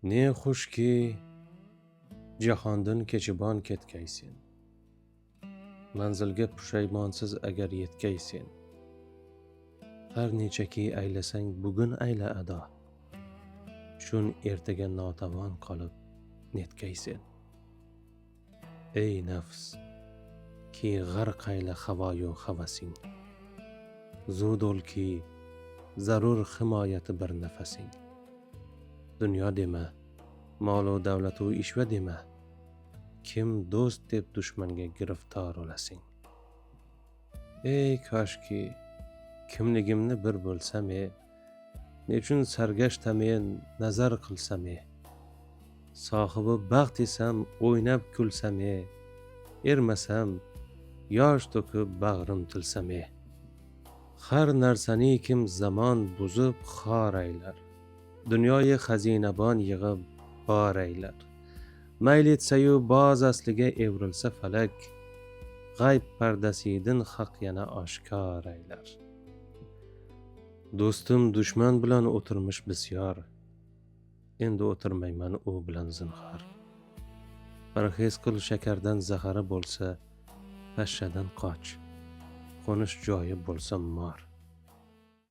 Ne xushki jahondan kechibon ketkaysen, manzilga pushaymonsiz agar yetkaysen. Har nechaki aylasang bugun ayla ado, shun ertaga notavon qolib netkaysen. Ey nafs, ki g'arq ayla havoyu havasing, zudul ki zarur himoyati bir nafasing. Dunyo dema, molu davlatu ishva dema, kim do'st deb dushmanga giriftor olasing. Ey koshki kimligimni bir bo'lsam-e, nechun sargashtamen nazar qilsam-e, sohibi baxt esam o'ynab kulsam-e, ermasam yosh to'kib bag'rim tilsam-e. Har narsani kim zamon buzib xor aylar, dunyoyi xazinabon yig'ib bor aylar. Mayl etsayu boz asliga evrilsa falak, g'ayb pardasiydin haq yana oshkor aylar. Do'stim dushman bilan o'tirmish bisyor, endi o'tirmayman u bilan zinhor. Parhez qil shakardan zahari bo'lsa, pashshadan qoch, qo'nish joyi bo'lsa mor.